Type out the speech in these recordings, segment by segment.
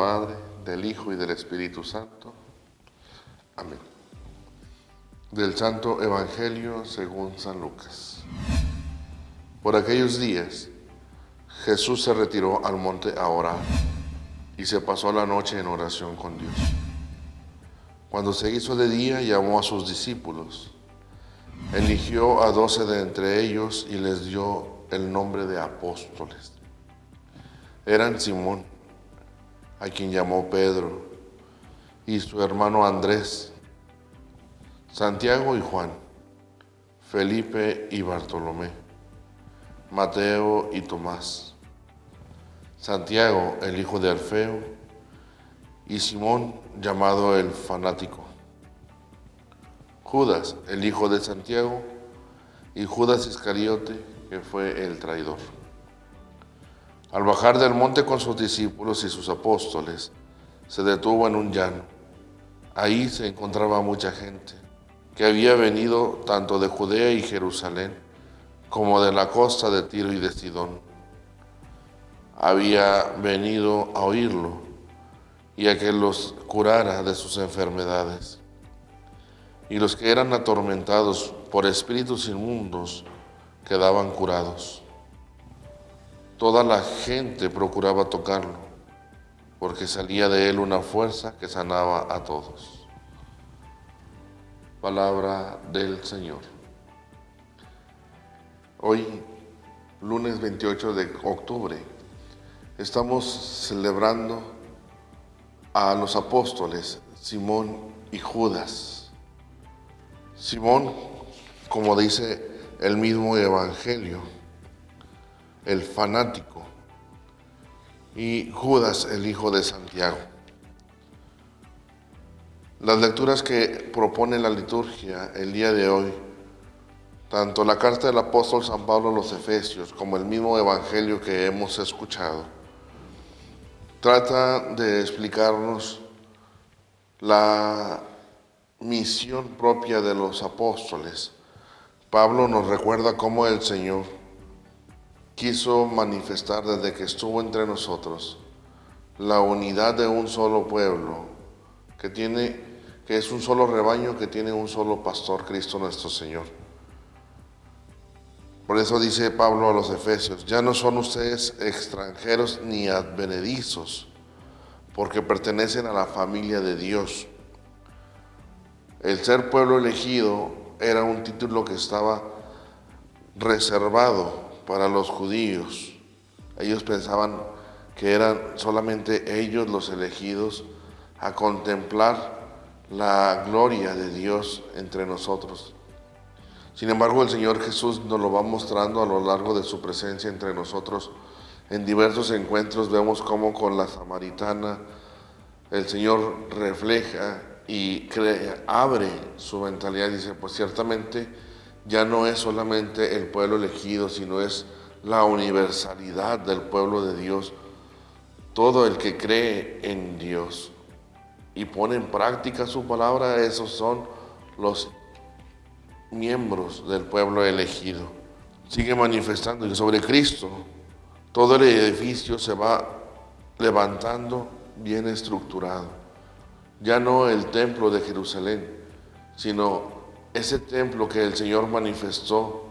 Padre, del Hijo y del Espíritu Santo. Amén. Del Santo Evangelio según San Lucas. Por aquellos días, Jesús se retiró al monte a orar y se pasó la noche en oración con Dios. Cuando se hizo de día, llamó a sus discípulos, eligió a 12 de entre ellos y les dio el nombre de apóstoles. Eran Simón, a quien llamó Pedro, y su hermano Andrés, Santiago y Juan, Felipe y Bartolomé, Mateo y Tomás, Santiago, el hijo de Alfeo, y Simón, llamado el fanático, Judas, el hijo de Santiago, y Judas Iscariote, que fue el traidor. Al bajar del monte con sus discípulos y sus apóstoles, se detuvo en un llano. Ahí se encontraba mucha gente, que había venido tanto de Judea y Jerusalén, como de la costa de Tiro y de Sidón. Había venido a oírlo y a que los curara de sus enfermedades. Y los que eran atormentados por espíritus inmundos quedaban curados. Toda la gente procuraba tocarlo, porque salía de él una fuerza que sanaba a todos. Palabra del Señor. Hoy, lunes 28 de octubre, estamos celebrando a los apóstoles Simón y Judas. Simón, como dice el mismo Evangelio, el fanático, y Judas, el hijo de Santiago. Las lecturas que propone la liturgia el día de hoy, tanto la carta del apóstol San Pablo a los Efesios como el mismo Evangelio que hemos escuchado, trata de explicarnos la misión propia de los apóstoles. Pablo nos recuerda cómo el Señor quiso manifestar desde que estuvo entre nosotros la unidad de un solo pueblo que es un solo rebaño que tiene un solo pastor, Cristo nuestro Señor. Por eso dice Pablo a los Efesios: ya no son ustedes extranjeros ni advenedizos, porque pertenecen a la familia de Dios. El ser pueblo elegido era un título que estaba reservado para los judíos. Ellos pensaban que eran solamente ellos los elegidos a contemplar la gloria de Dios entre nosotros. Sin embargo, el Señor Jesús nos lo va mostrando a lo largo de su presencia entre nosotros. En diversos encuentros vemos cómo con la samaritana el Señor refleja y abre su mentalidad. Dice, pues ciertamente ya no es solamente el pueblo elegido, sino es la universalidad del pueblo de Dios. Todo el que cree en Dios y pone en práctica su palabra, esos son los miembros del pueblo elegido. Sigue manifestando que sobre Cristo todo el edificio se va levantando bien estructurado. Ya no el templo de Jerusalén, sino ese templo que el Señor manifestó: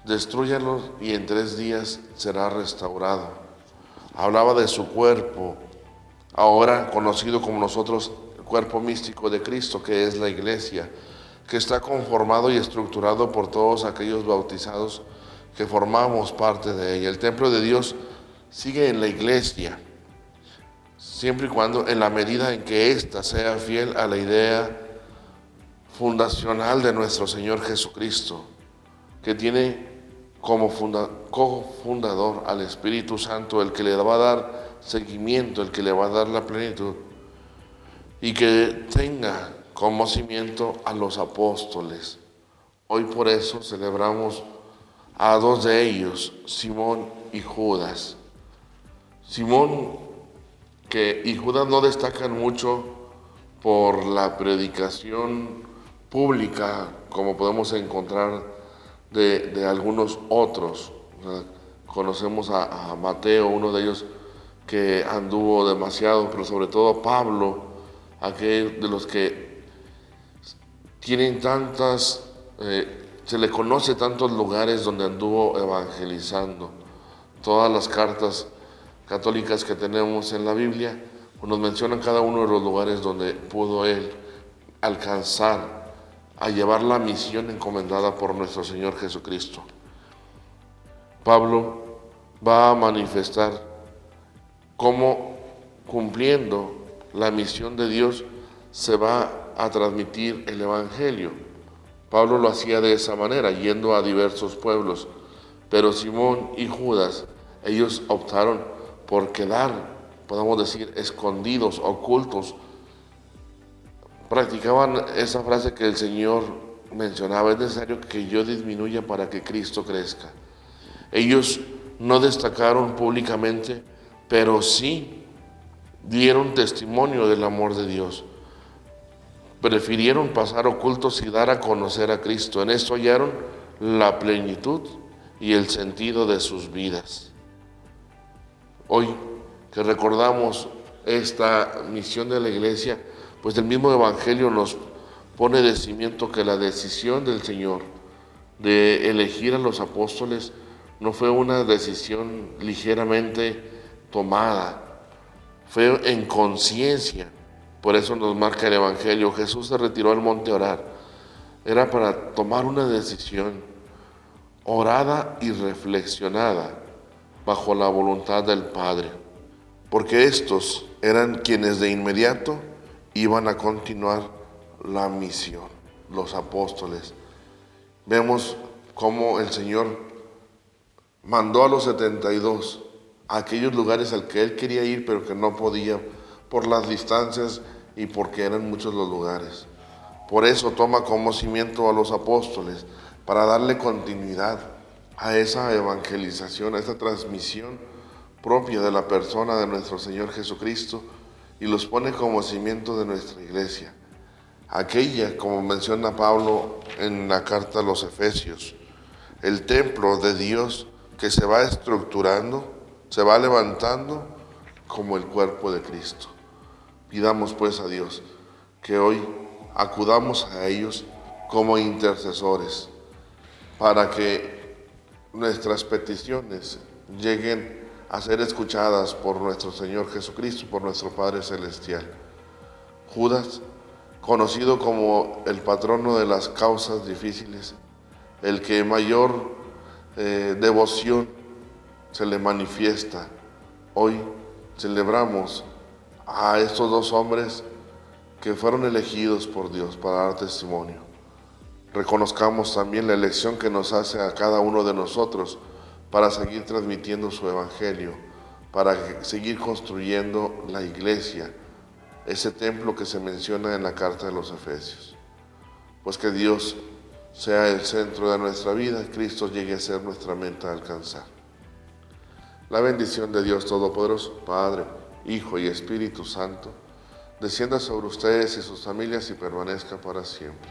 destrúyanlo y en 3 días será restaurado. Hablaba de su cuerpo, ahora conocido como nosotros, el cuerpo místico de Cristo, que es la iglesia, que está conformado y estructurado por todos aquellos bautizados que formamos parte de ella. El templo de Dios sigue en la iglesia, siempre y cuando, en la medida en que ésta sea fiel a la idea fundacional de nuestro Señor Jesucristo, que tiene como cofundador al Espíritu Santo, el que le va a dar seguimiento, el que le va a dar la plenitud, y que tenga como cimiento a los apóstoles. Hoy por eso celebramos a 2 de ellos, Simón y Judas. Simón y Judas no destacan mucho por la predicación pública, como podemos encontrar de algunos otros. Conocemos a Mateo, uno de ellos que anduvo demasiado, pero sobre todo Pablo, aquel de los que tienen se le conoce tantos lugares donde anduvo evangelizando. Todas las cartas católicas que tenemos en la Biblia pues nos mencionan cada uno de los lugares donde pudo él alcanzar a llevar la misión encomendada por nuestro Señor Jesucristo. Pablo va a manifestar cómo, cumpliendo la misión de Dios, se va a transmitir el Evangelio. Pablo lo hacía de esa manera, yendo a diversos pueblos, pero Simón y Judas, ellos optaron por quedar, podemos decir, escondidos, ocultos. Practicaban esa frase que el Señor mencionaba: es necesario que yo disminuya para que Cristo crezca. Ellos no destacaron públicamente, pero sí dieron testimonio del amor de Dios. Prefirieron pasar ocultos y dar a conocer a Cristo. En esto hallaron la plenitud y el sentido de sus vidas. Hoy que recordamos esta misión de la Iglesia, pues el mismo Evangelio nos pone de cimiento que la decisión del Señor de elegir a los apóstoles no fue una decisión ligeramente tomada, fue en conciencia. Por eso nos marca el Evangelio: Jesús se retiró al monte a orar. Era para tomar una decisión orada y reflexionada bajo la voluntad del Padre, porque estos eran quienes de inmediato iban a continuar la misión, los apóstoles. Vemos cómo el Señor mandó a los 72 a aquellos lugares al que Él quería ir, pero que no podía por las distancias y porque eran muchos los lugares. Por eso toma como cimiento a los apóstoles, para darle continuidad a esa evangelización, a esa transmisión propia de la persona de nuestro Señor Jesucristo, y los pone como cimiento de nuestra iglesia. Aquella, como menciona Pablo en la carta a los Efesios, el templo de Dios que se va estructurando, se va levantando como el cuerpo de Cristo. Pidamos pues a Dios que hoy acudamos a ellos como intercesores, para que nuestras peticiones lleguen a ser escuchadas por nuestro Señor Jesucristo, por nuestro Padre Celestial. Judas, conocido como el patrono de las causas difíciles, el que mayor devoción se le manifiesta. Hoy celebramos a estos dos hombres que fueron elegidos por Dios para dar testimonio. Reconozcamos también la elección que nos hace a cada uno de nosotros para seguir transmitiendo su evangelio, para seguir construyendo la iglesia, ese templo que se menciona en la carta de los Efesios. Pues que Dios sea el centro de nuestra vida, Cristo llegue a ser nuestra meta a alcanzar. La bendición de Dios Todopoderoso, Padre, Hijo y Espíritu Santo, descienda sobre ustedes y sus familias y permanezca para siempre.